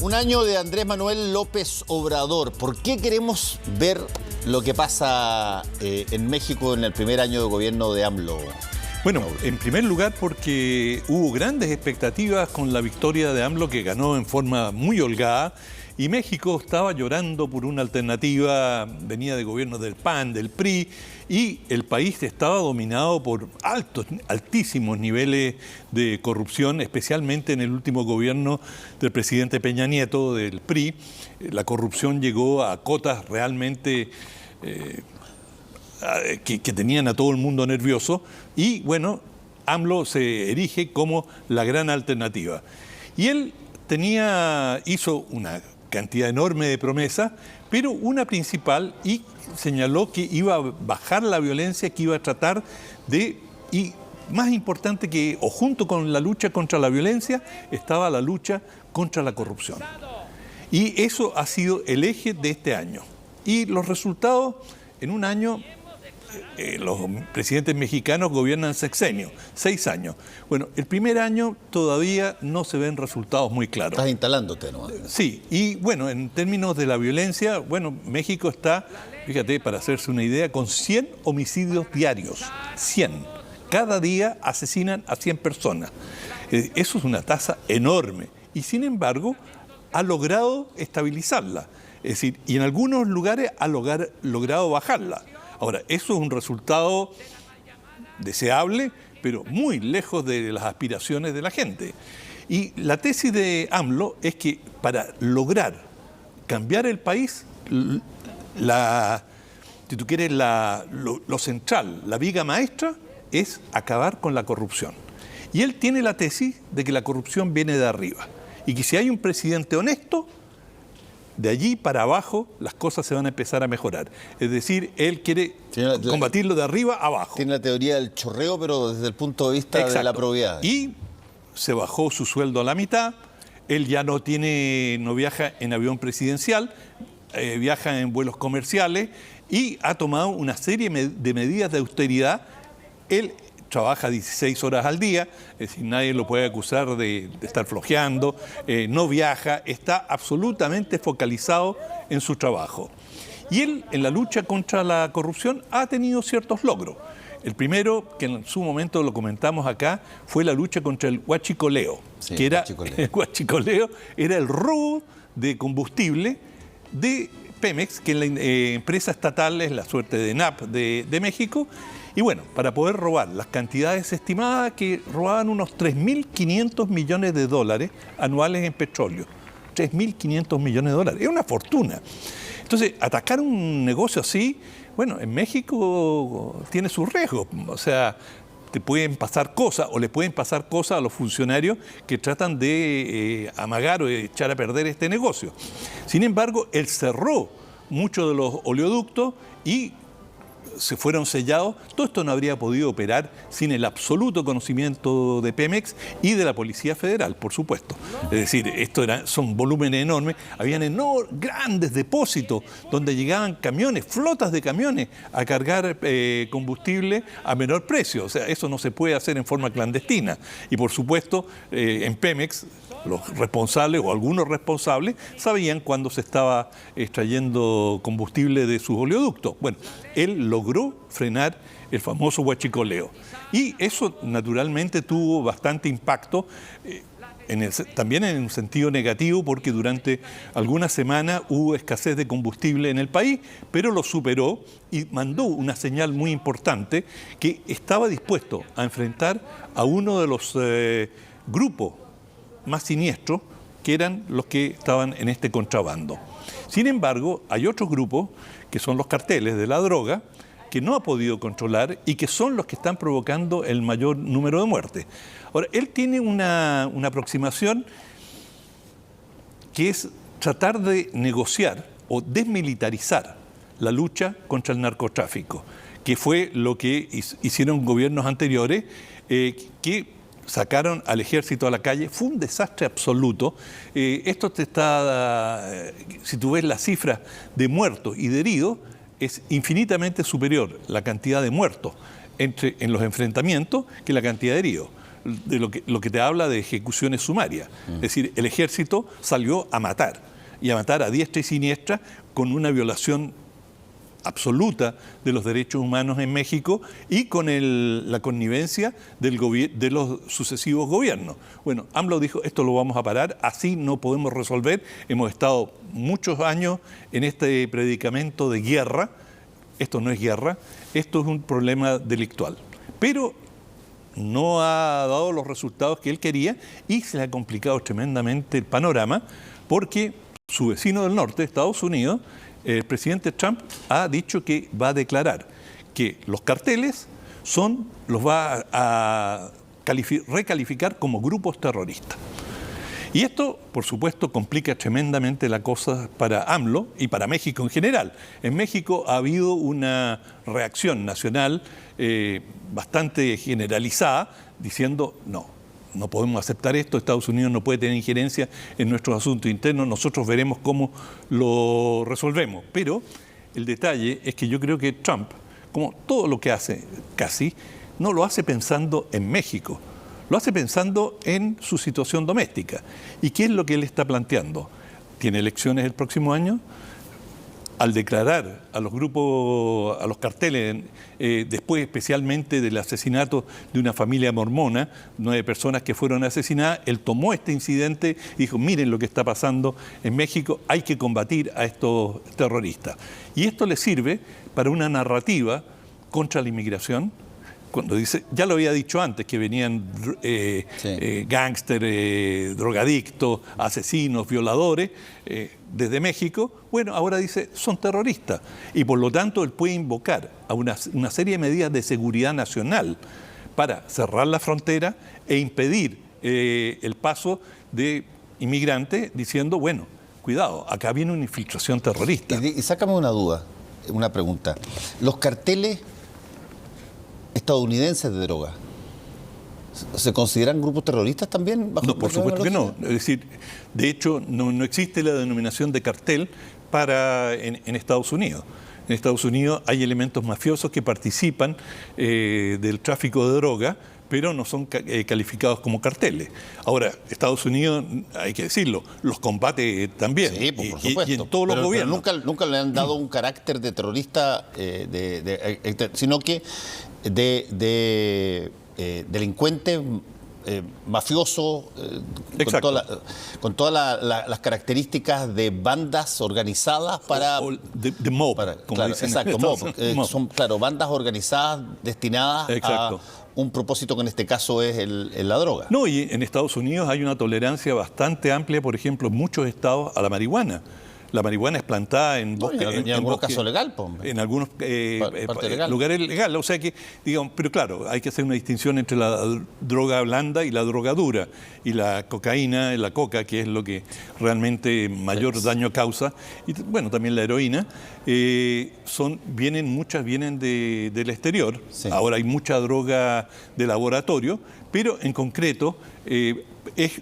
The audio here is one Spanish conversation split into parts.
Un año de Andrés Manuel López Obrador. ¿Por qué queremos ver lo que pasa en México en el primer año de gobierno de AMLO? Bueno, en primer lugar porque hubo grandes expectativas con la victoria de AMLO, que ganó en forma muy holgada, y México estaba llorando por una alternativa, venía de gobiernos del PAN, del PRI, y el país estaba dominado por altísimos niveles de corrupción, especialmente en el último gobierno del presidente Peña Nieto, del PRI. La corrupción llegó a cotas realmente que tenían a todo el mundo nervioso, y bueno, AMLO se erige como la gran alternativa. Y él hizo una cantidad enorme de promesas, pero una principal, y señaló que iba a bajar la violencia, que iba a tratar de, y más importante que, o junto con la lucha contra la violencia, estaba la lucha contra la corrupción. Y eso ha sido el eje de este año. Y los resultados, en un año, los presidentes mexicanos gobiernan sexenio, 6 años. Bueno, el primer año todavía no se ven resultados muy claros. Estás instalándote, ¿no? Sí, y bueno, en términos de la violencia, bueno, México está, fíjate, para hacerse una idea, con 100 homicidios diarios. 100. Cada día asesinan a 100 personas. Eso es una tasa enorme. Y sin embargo, ha logrado estabilizarla. Es decir, y en algunos lugares ha logrado bajarla. Ahora, eso es un resultado deseable, pero muy lejos de las aspiraciones de la gente. Y la tesis de AMLO es que para lograr cambiar el país, si tú quieres, lo central, la viga maestra, es acabar con la corrupción. Y él tiene la tesis de que la corrupción viene de arriba. Y que si hay un presidente honesto, de allí para abajo las cosas se van a empezar a mejorar. Es decir, él quiere combatirlo de arriba a abajo. Tiene la teoría del chorreo, pero desde el punto de vista de la probidad. Y se bajó su sueldo a la mitad. Él ya no viaja en avión presidencial, viaja en vuelos comerciales y ha tomado una serie de medidas de austeridad. Él trabaja 16 horas al día, es decir, nadie lo puede acusar de estar flojeando, no viaja, está absolutamente focalizado en su trabajo. Y él, en la lucha contra la corrupción, ha tenido ciertos logros. El primero, que en su momento lo comentamos acá, fue la lucha contra el huachicoleo, sí, que era el huachicoleo era el robo de combustible de Pemex, que es la empresa estatal, es la suerte de ENAP de México. Y bueno, para poder robar las cantidades estimadas, que robaban unos 3.500 millones de dólares anuales en petróleo. 3.500 millones de dólares. Es una fortuna. Entonces, atacar un negocio así, bueno, en México tiene sus riesgos. O sea, te pueden pasar cosas, o le pueden pasar cosas a los funcionarios que tratan de amagar o de echar a perder este negocio. Sin embargo, él cerró muchos de los oleoductos y se fueron sellados. Todo esto no habría podido operar sin el absoluto conocimiento de Pemex y de la Policía Federal, por supuesto. Es decir, son volúmenes enormes. Habían grandes depósitos donde llegaban camiones, flotas de camiones, a cargar combustible a menor precio. O sea, eso no se puede hacer en forma clandestina. Y por supuesto, en Pemex, los responsables o algunos responsables sabían cuándo se estaba extrayendo combustible de sus oleoductos. Bueno, él logró frenar el famoso huachicoleo. Y eso naturalmente tuvo bastante impacto, también en un sentido negativo, porque durante algunas semanas hubo escasez de combustible en el país, pero lo superó y mandó una señal muy importante que estaba dispuesto a enfrentar a uno de los grupos más siniestros, que eran los que estaban en este contrabando. Sin embargo, hay otros grupos, que son los carteles de la droga, que no ha podido controlar y que son los que están provocando el mayor número de muertes. Ahora, él tiene una aproximación que es tratar de negociar o desmilitarizar la lucha contra el narcotráfico, que fue lo que hicieron gobiernos anteriores, que sacaron al ejército a la calle. Fue un desastre absoluto. Esto si tú ves las cifras de muertos y de heridos, es infinitamente superior la cantidad de muertos en los enfrentamientos que la cantidad de heridos. de lo que te habla de ejecuciones sumarias. Es decir, el ejército salió a matar, y a matar a diestra y siniestra con una violación absoluta de los derechos humanos en México y con la connivencia de los sucesivos gobiernos. Bueno, AMLO dijo, esto lo vamos a parar, así no podemos resolver. Hemos estado muchos años en este predicamento de guerra. Esto no es guerra, esto es un problema delictual. Pero no ha dado los resultados que él quería y se le ha complicado tremendamente el panorama porque su vecino del norte, Estados Unidos, el presidente Trump ha dicho que va a declarar que los carteles los va a recalificar como grupos terroristas. Y esto, por supuesto, complica tremendamente la cosa para AMLO y para México en general. En México ha habido una reacción nacional bastante generalizada diciendo no podemos aceptar esto, Estados Unidos no puede tener injerencia en nuestros asuntos internos, nosotros veremos cómo lo resolvemos. Pero el detalle es que yo creo que Trump, como todo lo que hace casi, no lo hace pensando en México, lo hace pensando en su situación doméstica. ¿Y qué es lo que él está planteando? ¿Tiene elecciones el próximo año? Al declarar a los grupos, a los carteles, después especialmente del asesinato de una familia mormona, 9 personas que fueron asesinadas, él tomó este incidente y dijo, miren lo que está pasando en México, hay que combatir a estos terroristas. Y esto le sirve para una narrativa contra la inmigración, cuando dice, ya lo había dicho antes, que venían gángsters, drogadictos, asesinos, violadores, desde México. Bueno, ahora dice, son terroristas. Y por lo tanto, él puede invocar a una serie de medidas de seguridad nacional para cerrar la frontera e impedir el paso de inmigrantes, diciendo, bueno, cuidado, acá viene una infiltración terrorista. Y sácame una duda, una pregunta. Los carteles estadounidenses de droga, ¿se consideran grupos terroristas también? No, por supuesto que no. Es decir, de hecho, no existe la denominación de cartel en Estados Unidos. En Estados Unidos hay elementos mafiosos que participan del tráfico de droga, pero no son calificados como carteles. Ahora, Estados Unidos, hay que decirlo, los combate también. Sí, por supuesto. Y en todos los gobiernos. Pero nunca le han dado un carácter de terrorista, sino que de delincuente mafioso, con todas las características de bandas organizadas para... de mob, como claro, dicen. Exacto, mob. Son, claro, bandas organizadas destinadas a un propósito que en este caso es la droga. No, y en Estados Unidos hay una tolerancia bastante amplia, por ejemplo, en muchos estados a la marihuana. La marihuana es plantada en bosques. En algunos casos legal, hombre. En algunos legal. Lugares legales. O sea que, digamos, pero claro, hay que hacer una distinción entre la droga blanda y la droga dura. Y la cocaína, la coca, que es lo que realmente mayor daño causa, y bueno, también la heroína, muchas vienen del exterior. Sí. Ahora hay mucha droga de laboratorio, pero en concreto es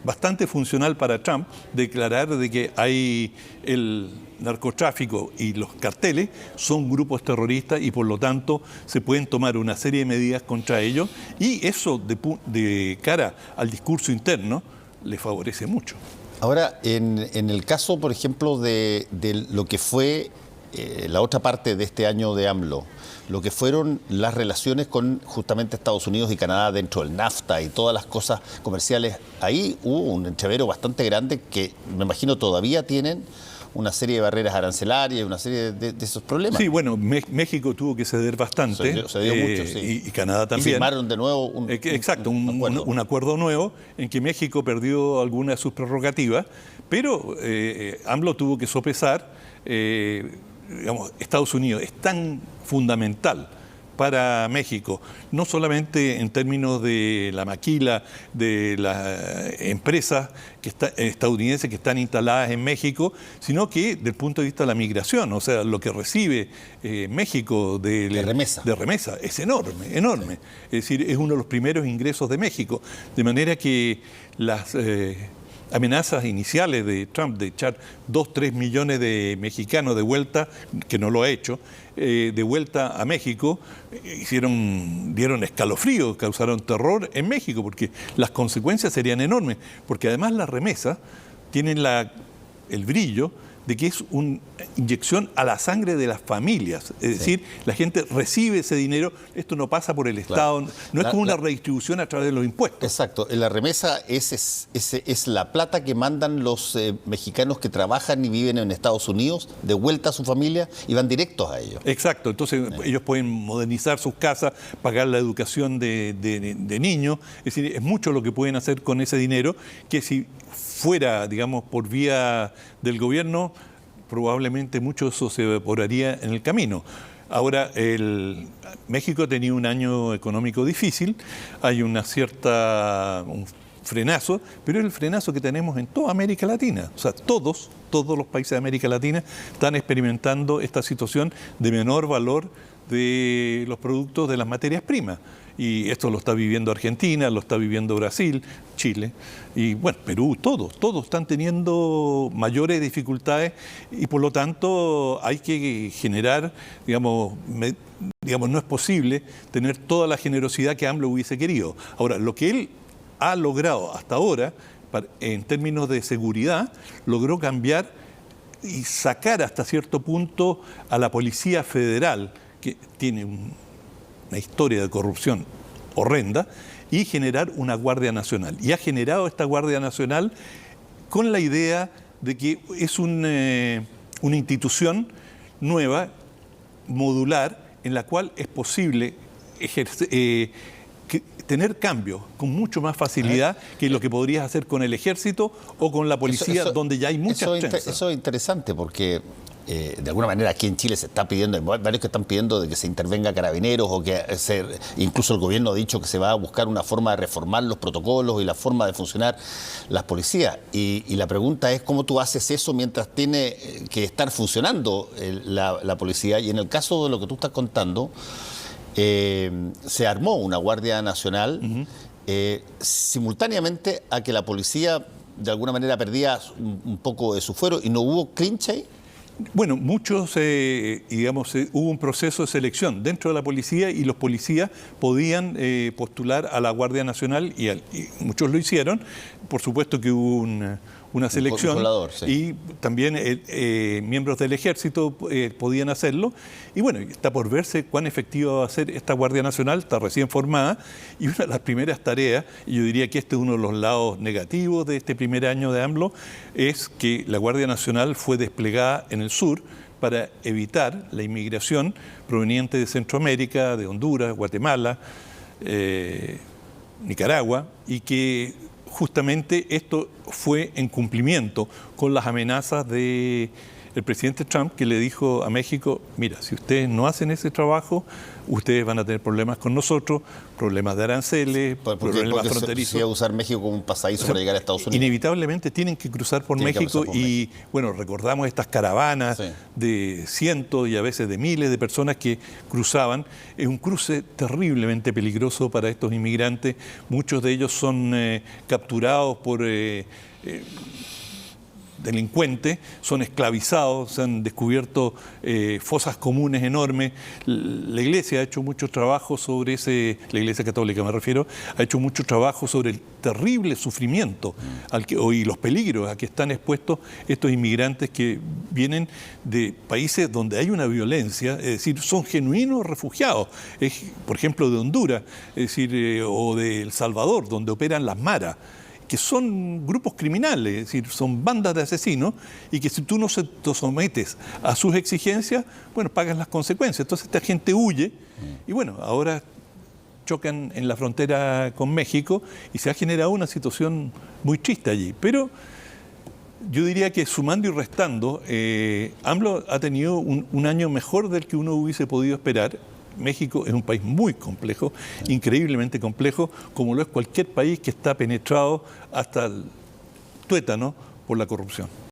bastante funcional para Trump declarar de que hay el narcotráfico y los carteles son grupos terroristas y por lo tanto se pueden tomar una serie de medidas contra ellos y eso de cara al discurso interno le favorece mucho. Ahora, en el caso, por ejemplo, de lo que fue la otra parte de este año de AMLO, lo que fueron las relaciones con justamente Estados Unidos y Canadá dentro del NAFTA y todas las cosas comerciales, ahí hubo un entrevero bastante grande que me imagino todavía tienen una serie de barreras arancelarias y una serie de esos problemas. Sí, bueno, México tuvo que ceder bastante. Cedió mucho, sí. Y Canadá también. Y firmaron de nuevo un acuerdo nuevo en que México perdió algunas de sus prerrogativas, pero AMLO tuvo que sopesar, digamos, Estados Unidos es tan fundamental para México, no solamente en términos de la maquila de las empresas estadounidenses que están instaladas en México, sino que desde el punto de vista de la migración, o sea, lo que recibe México de remesa es enorme, enorme. Es decir, es uno de los primeros ingresos de México, de manera que amenazas iniciales de Trump de echar 2-3 millones de mexicanos de vuelta, que no lo ha hecho, de vuelta a México, dieron escalofríos, causaron terror en México, porque las consecuencias serían enormes, porque además las remesas tienen el brillo de que es una inyección a la sangre de las familias. Es decir, la gente recibe ese dinero, esto no pasa por el Estado, no es como una redistribución a través de los impuestos. Exacto, en la remesa es la plata que mandan los mexicanos que trabajan y viven en Estados Unidos de vuelta a su familia y van directos a ellos. Exacto, entonces ellos pueden modernizar sus casas, pagar la educación de niños, es decir, es mucho lo que pueden hacer con ese dinero que si fuera, digamos, por vía del gobierno, probablemente mucho de eso se evaporaría en el camino. Ahora, México tenía un año económico difícil, hay un frenazo, pero es el frenazo que tenemos en toda América Latina. O sea, todos los países de América Latina están experimentando esta situación de menor valor de los productos de las materias primas. Y esto lo está viviendo Argentina, lo está viviendo Brasil, Chile y bueno, Perú, todos están teniendo mayores dificultades y por lo tanto hay que generar, digamos, no es posible tener toda la generosidad que AMLO hubiese querido. Ahora, lo que él ha logrado hasta ahora, en términos de seguridad, logró cambiar y sacar hasta cierto punto a la Policía Federal, que tiene una historia de corrupción horrenda, y generar una Guardia Nacional. Y ha generado esta Guardia Nacional con la idea de que es una institución nueva, modular, en la cual es posible tener cambios con mucho más facilidad que lo que podrías hacer con el ejército o con la policía, donde ya hay muchas trenzas. Eso es interesante porque de alguna manera aquí en Chile se está pidiendo, hay varios que están pidiendo de que se intervenga Carabineros o que incluso el gobierno ha dicho que se va a buscar una forma de reformar los protocolos y la forma de funcionar las policías. Y la pregunta es cómo tú haces eso mientras tiene que estar funcionando la policía. Y en el caso de lo que tú estás contando, se armó una Guardia Nacional simultáneamente a que la policía de alguna manera perdía un poco de su fuero y no hubo clinch ahí. Bueno, hubo un proceso de selección dentro de la policía y los policías podían postular a la Guardia Nacional y muchos lo hicieron. Por supuesto que hubo una selección y también miembros del ejército podían hacerlo. Y bueno, está por verse cuán efectiva va a ser esta Guardia Nacional, está recién formada, y una de las primeras tareas, y yo diría que este es uno de los lados negativos de este primer año de AMLO, es que la Guardia Nacional fue desplegada en el sur para evitar la inmigración proveniente de Centroamérica, de Honduras, Guatemala, Nicaragua, y que justamente esto fue en cumplimiento con las amenazas del presidente Trump, que le dijo a México: mira, si ustedes no hacen ese trabajo, ustedes van a tener problemas con nosotros, problemas de aranceles, problemas fronterizos. Se iba a usar México como un pasadizo para llegar a Estados Unidos. Inevitablemente tienen que cruzar por México y, bueno, recordamos estas caravanas de cientos y a veces de miles de personas que cruzaban. Es un cruce terriblemente peligroso para estos inmigrantes. Muchos de ellos son capturados por delincuentes, son esclavizados, se han descubierto fosas comunes enormes. La Iglesia ha hecho mucho trabajo sobre la Iglesia Católica me refiero, ha hecho mucho trabajo sobre el terrible sufrimiento y los peligros a que están expuestos estos inmigrantes que vienen de países donde hay una violencia, es decir, son genuinos refugiados, por ejemplo de Honduras, es decir, o de El Salvador, donde operan las maras, que son grupos criminales, es decir, son bandas de asesinos, y que si tú no te sometes a sus exigencias, bueno, pagas las consecuencias. Entonces esta gente huye, y bueno, ahora chocan en la frontera con México, y se ha generado una situación muy triste allí. Pero yo diría que sumando y restando, AMLO ha tenido un año mejor del que uno hubiese podido esperar. México es un país muy complejo, increíblemente complejo, como lo es cualquier país que está penetrado hasta el tuétano por la corrupción.